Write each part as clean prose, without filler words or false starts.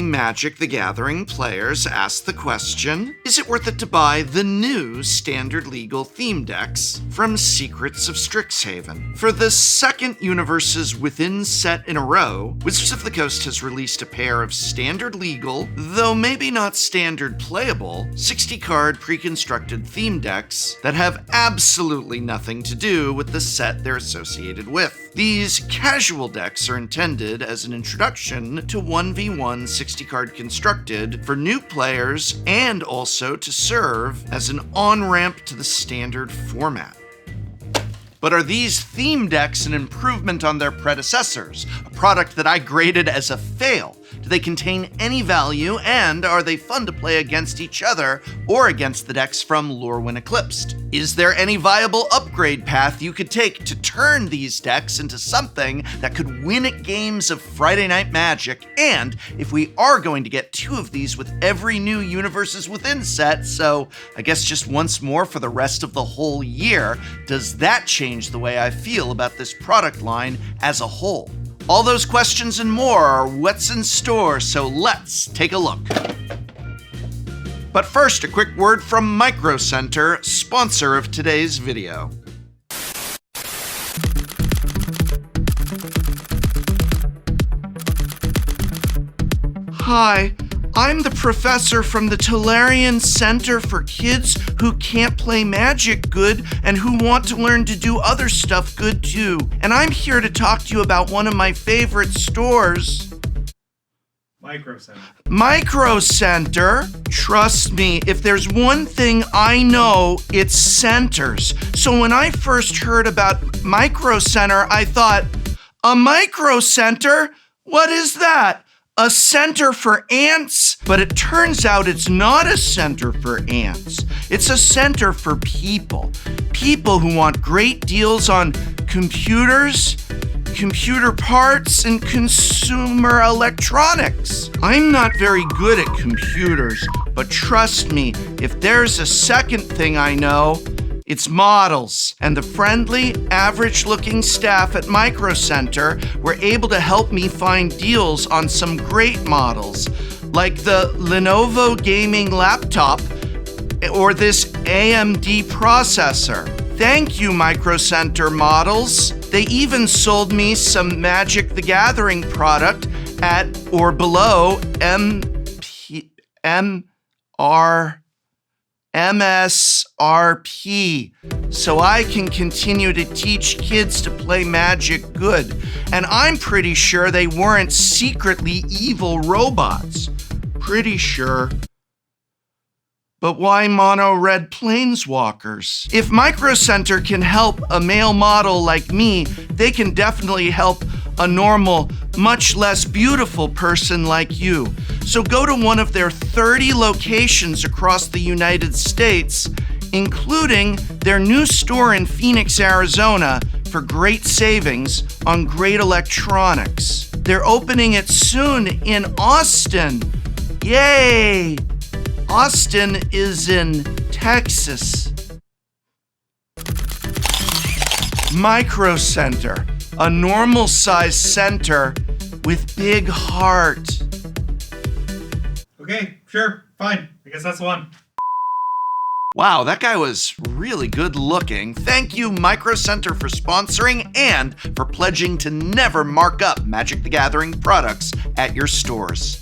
Magic the Gathering players ask the question, is it worth it to buy the new standard legal theme decks from Secrets of Strixhaven? For the second Universes Within set in a row, Wizards of the Coast has released a pair of standard legal, though maybe not standard playable, 60-card pre-constructed theme decks that have absolutely nothing to do with the set they're associated with. These casual decks are intended as an introduction to 1v1 60-card constructed for new players and also to serve as an on-ramp to the standard format. But are these theme decks an improvement on their predecessors? A product that I graded as a fail? Do they contain any value, and are they fun to play against each other or against the decks from Lorwyn Eclipsed? Is there any viable upgrade path you could take to turn these decks into something that could win at games of Friday Night Magic? And if we are going to get 2 of these with every new Universes Within set, so I guess just once more for the rest of the whole year, does that change the way I feel about this product line as a whole? All those questions and more are what's in store, so let's take a look. But first, a quick word from Micro Center, sponsor of today's video. Hi, I'm the professor from the Tolarian Center for kids who can't play Magic good and who want to learn to do other stuff good too. And I'm here to talk to you about one of my favorite stores. Micro Center. Micro Center? Trust me, if there's one thing I know, it's centers. So when I first heard about Micro Center, I thought, a Micro Center? What is that? A center for ants? But it turns out it's not a center for ants. It's a center for people. People who want great deals on computers, computer parts, and consumer electronics. I'm not very good at computers, but trust me, if there's a second thing I know, it's models. And the friendly, average-looking staff at Micro Center were able to help me find deals on some great models, like the Lenovo gaming laptop or this AMD processor. Thank you, Micro Center models. They even sold me some Magic the Gathering product at or below MSRP, so I can continue to teach kids to play Magic good. And I'm pretty sure they weren't secretly evil robots. Pretty sure. But why mono-red planeswalkers? If Micro Center can help a male model like me, they can definitely help a normal, much less beautiful person like you. So go to one of their 30 locations across the United States, including their new store in Phoenix, Arizona, for great savings on great electronics. They're opening it soon in Austin. Yay! Austin is in Texas. Micro Center, a normal-sized center with big heart. Okay, sure, fine. I guess that's one. Wow, that guy was really good looking. Thank you, Micro Center, for sponsoring and for pledging to never mark up Magic the Gathering products at your stores.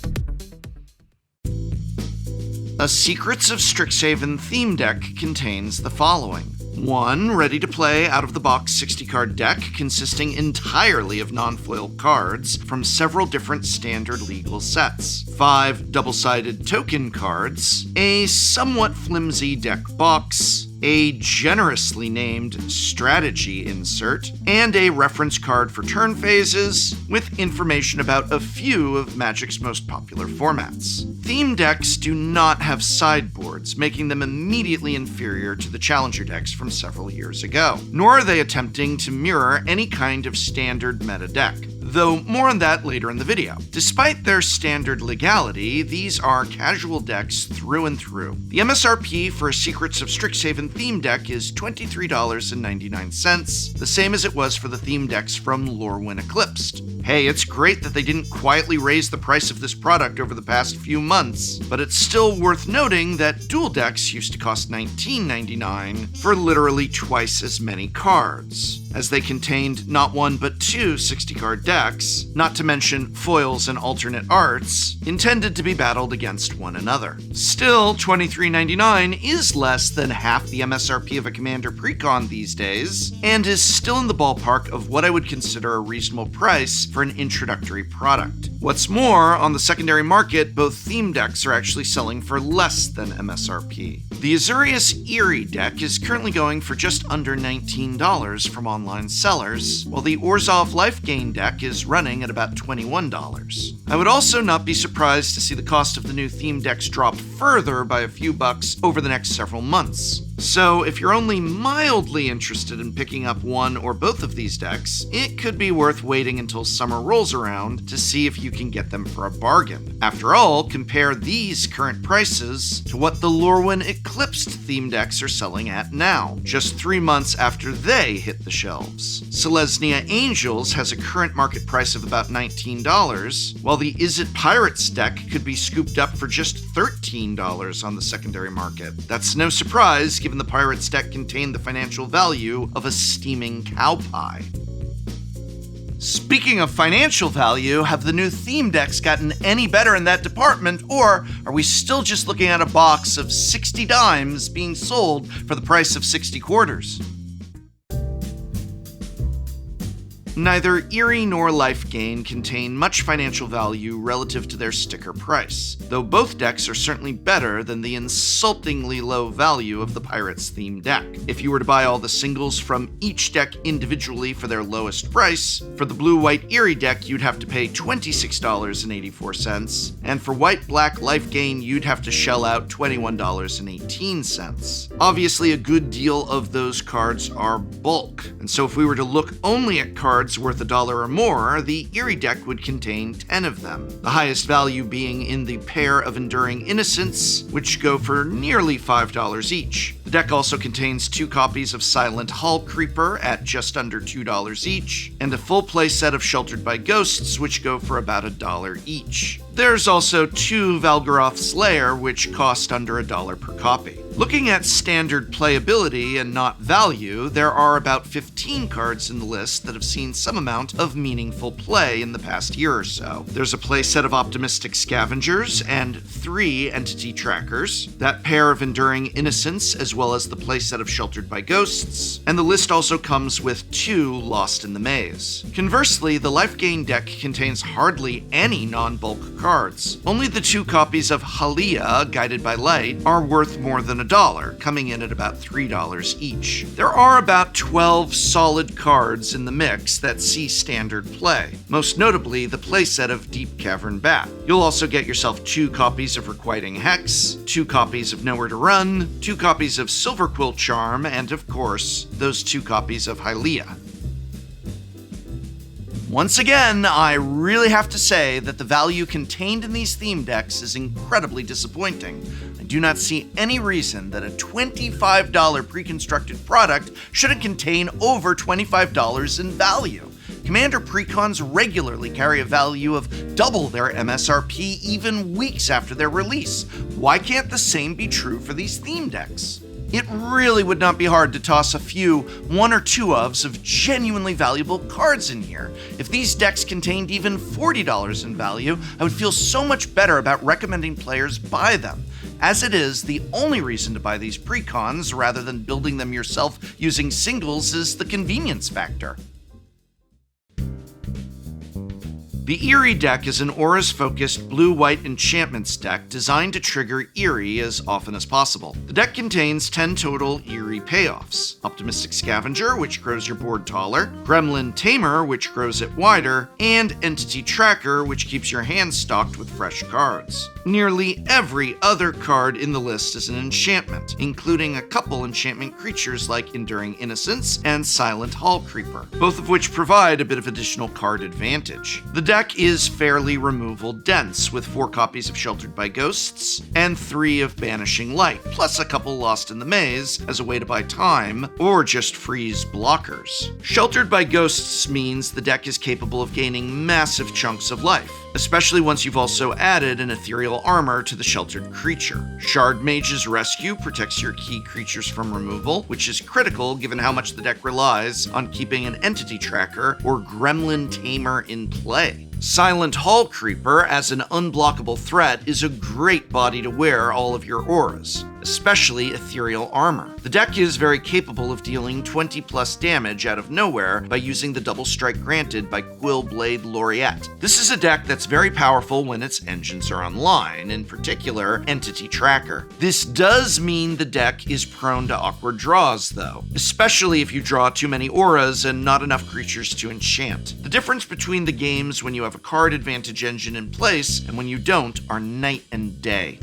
A Secrets of Strixhaven theme deck contains the following. 1 ready-to-play out-of-the-box 60-card deck consisting entirely of non-foil cards from several different standard legal sets. 5 double-sided token cards, a somewhat flimsy deck box, a generously named strategy insert, and a reference card for turn phases with information about a few of Magic's most popular formats. Theme decks do not have sideboards, making them immediately inferior to the Challenger decks from several years ago, nor are they attempting to mirror any kind of standard meta deck. though more on that later in the video. Despite their standard legality, these are casual decks through and through. The MSRP for a Secrets of Strixhaven theme deck is $23.99, the same as it was for the theme decks from Lorwyn Eclipsed. Hey, it's great that they didn't quietly raise the price of this product over the past few months, but it's still worth noting that dual decks used to cost $19.99 for literally twice as many cards, as they contained not one but two 60-card decks, not to mention foils and alternate arts, intended to be battled against one another. Still, $23.99 is less than half the MSRP of a Commander Precon these days, and is still in the ballpark of what I would consider a reasonable price for an introductory product. What's more, on the secondary market, both theme decks are actually selling for less than MSRP. The Azurius Eerie deck is currently going for just under $19 from online sellers, while the Orzhov Lifegain deck is running at about $21. I would also not be surprised to see the cost of the new theme decks drop further by a few bucks over the next several months. So if you're only mildly interested in picking up one or both of these decks, it could be worth waiting until summer rolls around to see if you can get them for a bargain. After all, compare these current prices to what the Lorwyn Eclipsed theme decks are selling at now, just 3 months after they hit the shelves. Selesnya Angels has a current market price of about $19, while the Is It Pirates deck could be scooped up for just $13 on the secondary market. That's no surprise, given the Pirates deck contained the financial value of a steaming cow pie. Speaking of financial value, have the new theme decks gotten any better in that department, or are we still just looking at a box of 60 dimes being sold for the price of 60 quarters? Neither Eerie nor Lifegain contain much financial value relative to their sticker price, though both decks are certainly better than the insultingly low value of the Pirates theme deck. If you were to buy all the singles from each deck individually for their lowest price, for the blue-white Eerie deck you'd have to pay $26.84, and for white-black Lifegain you'd have to shell out $21.18. Obviously, a good deal of those cards are bulk, and so if we were to look only at cards worth $1 or more, the Eerie deck would contain 10 of them, the highest value being in the pair of Enduring Innocence, which go for nearly $5 each. The deck also contains 2 copies of Silent Hull Creeper at just under $2 each, and a full play set of Sheltered by Ghosts, which go for about $1 each. There's also 2 Valgaroth Slayer, which cost under $1 per copy. Looking at standard playability and not value, there are about 15 cards in the list that have seen some amount of meaningful play in the past year or so. There's a play set of Optimistic Scavengers and 3 Entity Trackers, that pair of Enduring Innocence, as well as the play set of Sheltered by Ghosts, and the list also comes with 2 Lost in the Maze. Conversely, the Lifegain deck contains hardly any non-bulk cards. Only the 2 copies of Halia, Guided by Light, are worth more than $1, coming in at about $3 each. There are about 12 solid cards in the mix that see standard play, most notably the playset of Deep Cavern Bat. You'll also get yourself 2 copies of Requiting Hex, 2 copies of Nowhere to Run, 2 copies of Silverquill Charm, and of course, those 2 copies of Hylia. Once again, I really have to say that the value contained in these theme decks is incredibly disappointing. I do not see any reason that a $25 pre-constructed product shouldn't contain over $25 in value. Commander Precons regularly carry a value of double their MSRP even weeks after their release. Why can't the same be true for these theme decks? It really would not be hard to toss a few 1 or 2 ofs of genuinely valuable cards in here. If these decks contained even $40 in value, I would feel so much better about recommending players buy them. As it is, the only reason to buy these precons rather than building them yourself using singles is the convenience factor. The Eerie deck is an auras-focused blue-white enchantments deck designed to trigger Eerie as often as possible. The deck contains 10 total Eerie payoffs: Optimistic Scavenger, which grows your board taller, Gremlin Tamer, which grows it wider, and Entity Tracker, which keeps your hand stocked with fresh cards. Nearly every other card in the list is an enchantment, including a couple enchantment creatures like Enduring Innocence and Silent Hall Creeper, both of which provide a bit of additional card advantage. The deck is fairly removal dense, with 4 copies of Sheltered by Ghosts and 3 of Banishing Light, plus a couple Lost in the Maze as a way to buy time, or just freeze blockers. Sheltered by Ghosts means the deck is capable of gaining massive chunks of life, especially once you've also added an ethereal armor to the sheltered creature. Shard Mage's Rescue protects your key creatures from removal, which is critical given how much the deck relies on keeping an Entity Tracker or Gremlin Tamer in play. Silent Hall Creeper, as an unblockable threat, is a great body to wear all of your auras, especially ethereal armor. The deck is very capable of dealing 20 plus damage out of nowhere by using the double strike granted by Quillblade Laureate. This is a deck that's very powerful when its engines are online, in particular Entity Tracker. This does mean the deck is prone to awkward draws though, especially if you draw too many auras and not enough creatures to enchant. The difference between the games when you have a card advantage engine in place and when you don't are night and day.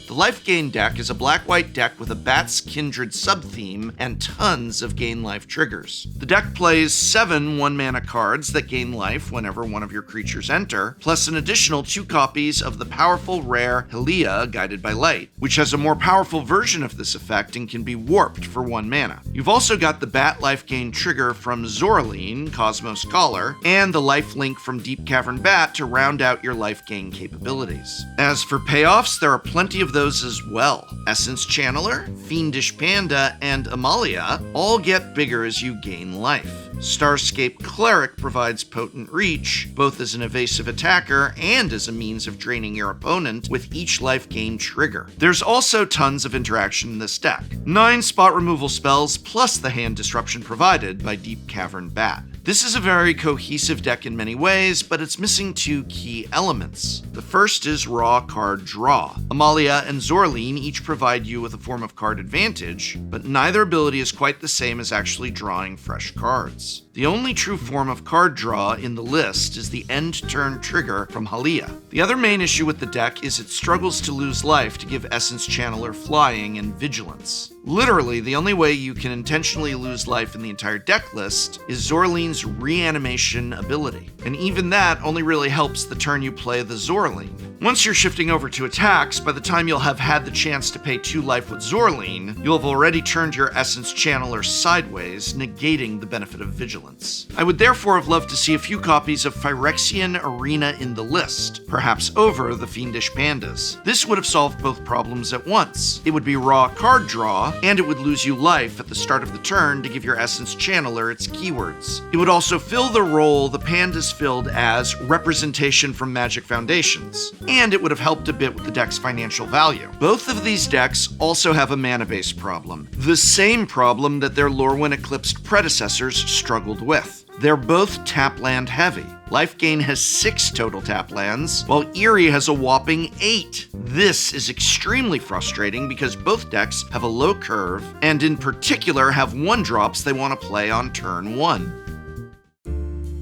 The Lifegain deck is a black-white deck with a Bat's Kindred sub-theme and tons of gain life triggers. The deck plays 7 1-mana cards that gain life whenever one of your creatures enter, plus an additional 2 copies of the powerful rare Hylia, Guided by Light, which has a more powerful version of this effect and can be warped for 1 mana. You've also got the Bat Lifegain trigger from Zorleen, Cosmos Caller, and the lifelink from Deep Cavern Bat to round out your life-gain capabilities. As for payoffs, there are plenty of those as well. Essence Channeler, Fiendish Panda, and Amalia all get bigger as you gain life. Starscape Cleric provides potent reach, both as an evasive attacker and as a means of draining your opponent with each life gain trigger. There's also tons of interaction in this deck. 9 spot removal spells plus the hand disruption provided by Deep Cavern Bat. This is a very cohesive deck in many ways, but it's missing 2 key elements. The first is raw card draw. Amalia and Zorleen each provide you with a form of card advantage, but neither ability is quite the same as actually drawing fresh cards. The only true form of card draw in the list is the end turn trigger from Hylia. The other main issue with the deck is it struggles to lose life to give Essence Channeler flying and vigilance. Literally, the only way you can intentionally lose life in the entire deck list is Zorleen's reanimation ability, and even that only really helps the turn you play the Zorleen. Once you're shifting over to attacks, by the time you'll have had the chance to pay 2 life with Zorleen, you'll have already turned your Essence Channeler sideways, negating the benefit of vigilance. I would therefore have loved to see a few copies of Phyrexian Arena in the list, perhaps over the Fiendish Pandas. This would have solved both problems at once. It would be raw card draw, and it would lose you life at the start of the turn to give your Essence Channeler its keywords. It would also fill the role the Pandas filled as representation from Magic Foundations, and it would have helped a bit with the deck's financial value. Both of these decks also have a mana base problem, the same problem that their Lorwyn Eclipsed predecessors struggled with. They're both tap land heavy. Lifegain has 6 total tap lands, while Eerie has a whopping 8. This is extremely frustrating because both decks have a low curve, and in particular have 1-drops they want to play on turn 1.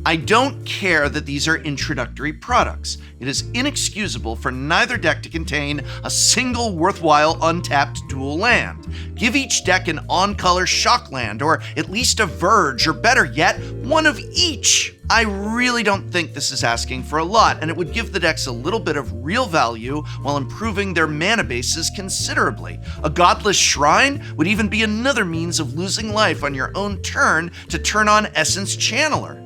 I don't care that these are introductory products. It is inexcusable for neither deck to contain a single worthwhile untapped dual land. Give each deck an on-color shock land, or at least a Verge, or better yet, one of each. I really don't think this is asking for a lot, and it would give the decks a little bit of real value while improving their mana bases considerably. A Godless Shrine would even be another means of losing life on your own turn to turn on Essence Channeler.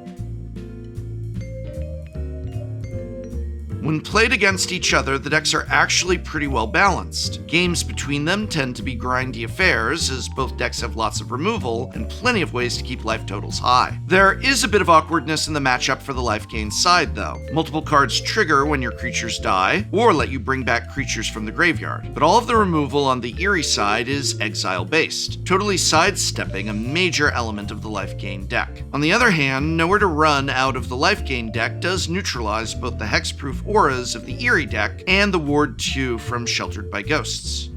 When played against each other, the decks are actually pretty well balanced. Games between them tend to be grindy affairs, as both decks have lots of removal and plenty of ways to keep life totals high. There is a bit of awkwardness in the matchup for the Lifegain side, though. Multiple cards trigger when your creatures die, or let you bring back creatures from the graveyard. But all of the removal on the Eerie side is exile-based, totally sidestepping a major element of the Lifegain deck. On the other hand, Nowhere to Run out of the Lifegain deck does neutralize both the hexproof auras of the Eerie deck and the Ward 2 from Sheltered by Ghosts.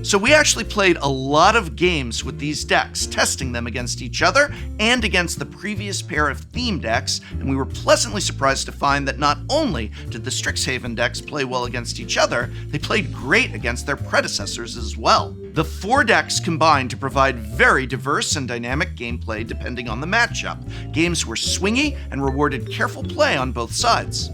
So we actually played a lot of games with these decks, testing them against each other and against the previous pair of theme decks, and we were pleasantly surprised to find that not only did the Strixhaven decks play well against each other, they played great against their predecessors as well. The 4 decks combined to provide very diverse and dynamic gameplay depending on the matchup. Games were swingy and rewarded careful play on both sides.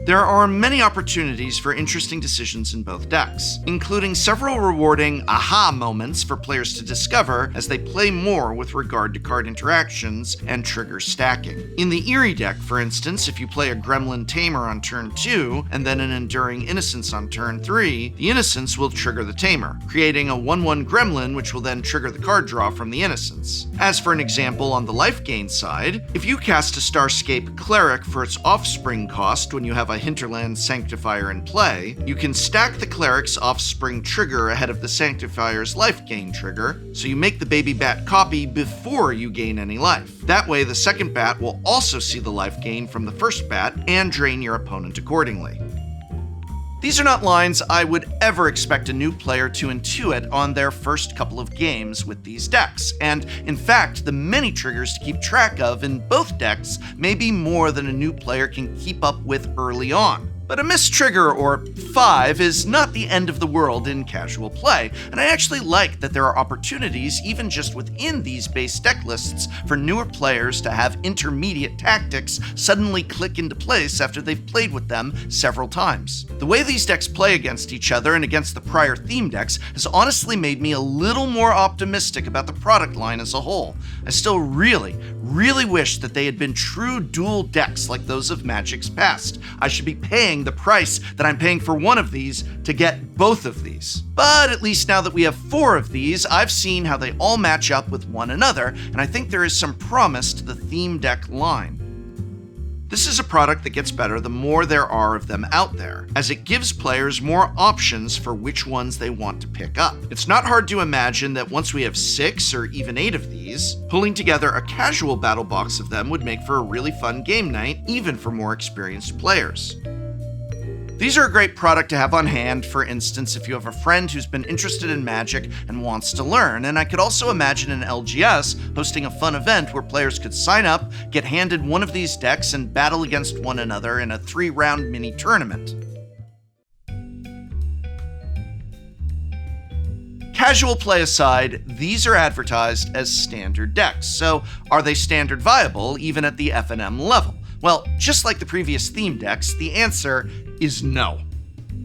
There are many opportunities for interesting decisions in both decks, including several rewarding aha moments for players to discover as they play more with regard to card interactions and trigger stacking. In the Eerie deck, for instance, if you play a Gremlin Tamer on turn 2 and then an Enduring Innocence on turn 3, the Innocence will trigger the Tamer, creating a 1/1 Gremlin which will then trigger the card draw from the Innocence. As for an example on the Lifegain side, if you cast a Starscape Cleric for its Offspring cost when you have a Hinterland Sanctifier in play, you can stack the Cleric's Offspring trigger ahead of the Sanctifier's Lifegain trigger, so you make the baby bat copy before you gain any life. That way, the second bat will also see the life gain from the first bat and drain your opponent accordingly. These are not lines I would ever expect a new player to intuit on their first couple of games with these decks, and in fact, the many triggers to keep track of in both decks may be more than a new player can keep up with early on. But a missed trigger, or 5, is not the end of the world in casual play, and I actually like that there are opportunities, even just within these base deck lists, for newer players to have intermediate tactics suddenly click into place after they've played with them several times. The way these decks play against each other and against the prior theme decks has honestly made me a little more optimistic about the product line as a whole. I still really wish that they had been true dual decks like those of Magic's past. I should be paying the price that I'm paying for one of these to get both of these. But at least now that we have 4 of these, I've seen how they all match up with one another, and I think there is some promise to the theme deck line. This is a product that gets better the more there are of them out there, as it gives players more options for which ones they want to pick up. It's not hard to imagine that once we have 6 or even 8 of these, pulling together a casual battle box of them would make for a really fun game night, even for more experienced players. These are a great product to have on hand, for instance, if you have a friend who's been interested in Magic and wants to learn, and I could also imagine an LGS hosting a fun event where players could sign up, get handed one of these decks, and battle against one another in a 3-round mini tournament. Casual play aside, these are advertised as standard decks, so are they standard viable even at the FNM level? Well, just like the previous theme decks, the answer is no.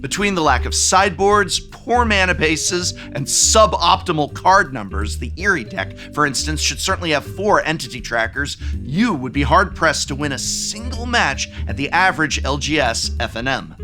Between the lack of sideboards, poor mana bases, and suboptimal card numbers, the Eerie deck, for instance, should certainly have 4 entity trackers. You would be hard-pressed to win a single match at the average LGS FNM.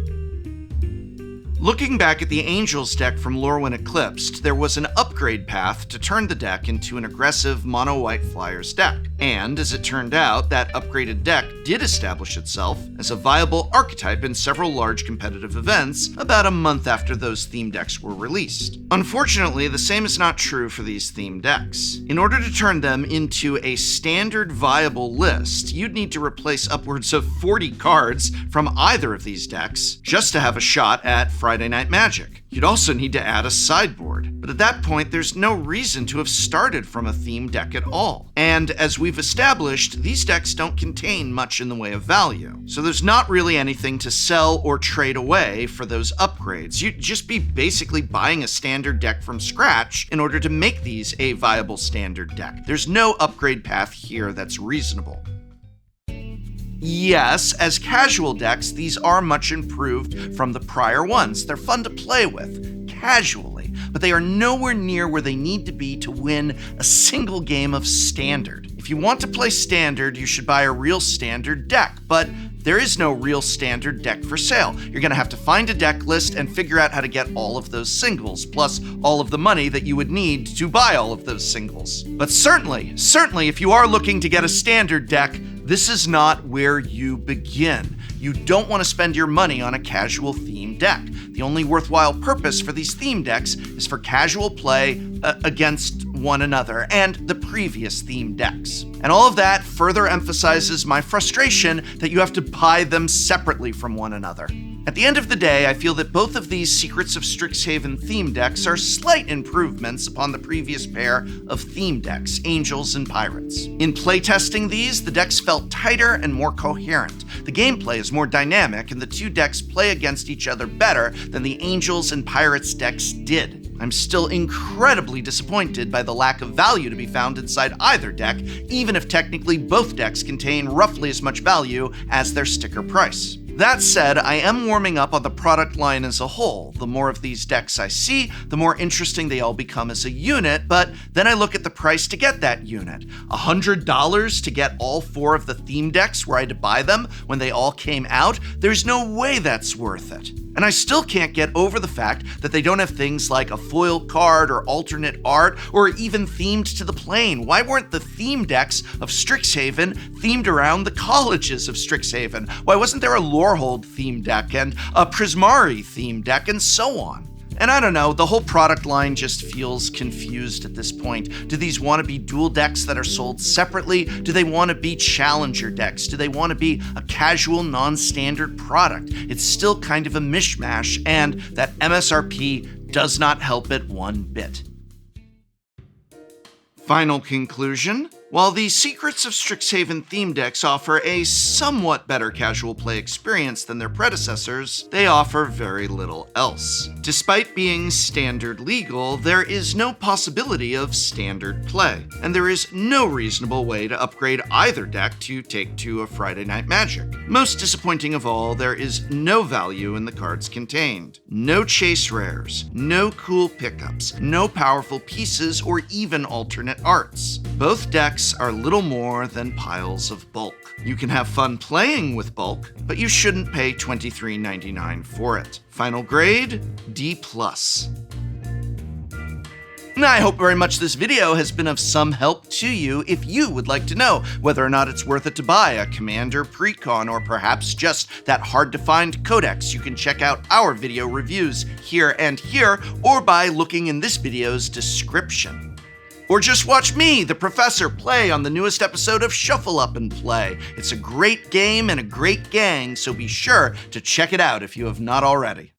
Looking back at the Angels deck from Lorwyn Eclipsed, there was an upgrade path to turn the deck into an aggressive mono-white Flyers deck. And, as it turned out, that upgraded deck did establish itself as a viable archetype in several large competitive events about a month after those theme decks were released. Unfortunately, the same is not true for these theme decks. In order to turn them into a standard viable list, you'd need to replace upwards of 40 cards from either of these decks just to have a shot at Friday Night Magic. You'd also need to add a sideboard, but at that point there's no reason to have started from a theme deck at all. And as we've established, these decks don't contain much in the way of value, so there's not really anything to sell or trade away for those upgrades. You'd just be basically buying a standard deck from scratch in order to make these a viable standard deck. There's no upgrade path here that's reasonable. Yes, as casual decks, these are much improved from the prior ones. They're fun to play with, casually, but they are nowhere near where they need to be to win a single game of Standard. If you want to play Standard, you should buy a real Standard deck, but There is no real standard deck for sale. You're gonna have to find a deck list and figure out how to get all of those singles, plus all of the money that you would need to buy all of those singles. But certainly, if you are looking to get a standard deck, this is not where you begin. You don't want to spend your money on a casual theme deck. The only worthwhile purpose for these theme decks is for casual play against one another and the previous theme decks. And all of that further emphasizes my frustration that you have to buy them separately from one another. At the end of the day, I feel that both of these Secrets of Strixhaven theme decks are slight improvements upon the previous pair of theme decks, Angels and Pirates. In playtesting these, the decks felt tighter and more coherent. The gameplay is more dynamic, and the two decks play against each other better than the Angels and Pirates decks did. I'm still incredibly disappointed by the lack of value to be found inside either deck, even if technically both decks contain roughly as much value as their sticker price. That said, I am warming up on the product line as a whole. The more of these decks I see, the more interesting they all become as a unit, but then I look at the price to get that unit. $100 to get all 4 of the theme decks were I to buy them when they all came out? There's no way that's worth it. And I still can't get over the fact that they don't have things like a foil card or alternate art or even themed to the plane. Why weren't the theme decks of Strixhaven themed around the colleges of Strixhaven? Why wasn't there a Lorehold theme deck and a Prismari theme deck and so on? And I don't know, the whole product line just feels confused at this point. Do these want to be dual decks that are sold separately? Do they want to be challenger decks? Do they want to be a casual, non-standard product? It's still kind of a mishmash, and that MSRP does not help it one bit. Final conclusion. While the Secrets of Strixhaven theme decks offer a somewhat better casual play experience than their predecessors, they offer very little else. Despite being standard legal, there is no possibility of standard play, and there is no reasonable way to upgrade either deck to take to a Friday Night Magic. Most disappointing of all, there is no value in the cards contained. No chase rares, no cool pickups, no powerful pieces, or even alternate arts. Both decks are little more than piles of bulk. You can have fun playing with bulk, but you shouldn't pay $23.99 for it. Final grade, D+. I hope very much this video has been of some help to you if you would like to know whether or not it's worth it to buy a Commander Precon or perhaps just that hard-to-find codex. You can check out our video reviews here and here, or by looking in this video's description. Or just watch me, the professor, play on the newest episode of Shuffle Up and Play. It's a great game and a great gang, so be sure to check it out if you have not already.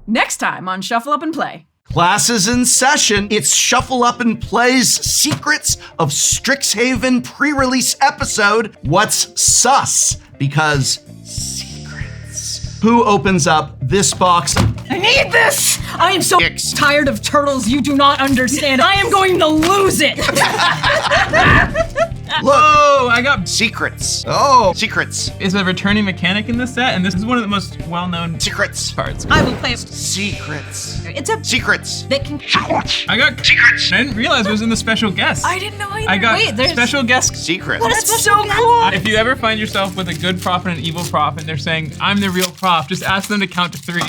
Next time on Shuffle Up and Play. Class is in session. It's Shuffle Up and Play's Secrets of Strixhaven pre-release episode. What's sus? Because secrets. Who opens up this box? I need this! I am so tired of turtles you do not understand. I am going to lose it! Look. Oh, I got secrets. Oh, secrets. Is a returning mechanic in this set, and this is one of the most well-known secrets cards. I will play secrets. It's a secrets. that can. I got secrets. I didn't realize it was in the special guest. I didn't know either. I got Wait, there's special guest secrets. That's so cool. If you ever find yourself with a good prop and an evil prop, and they're saying, "I'm the real prop," just ask them to count to 3.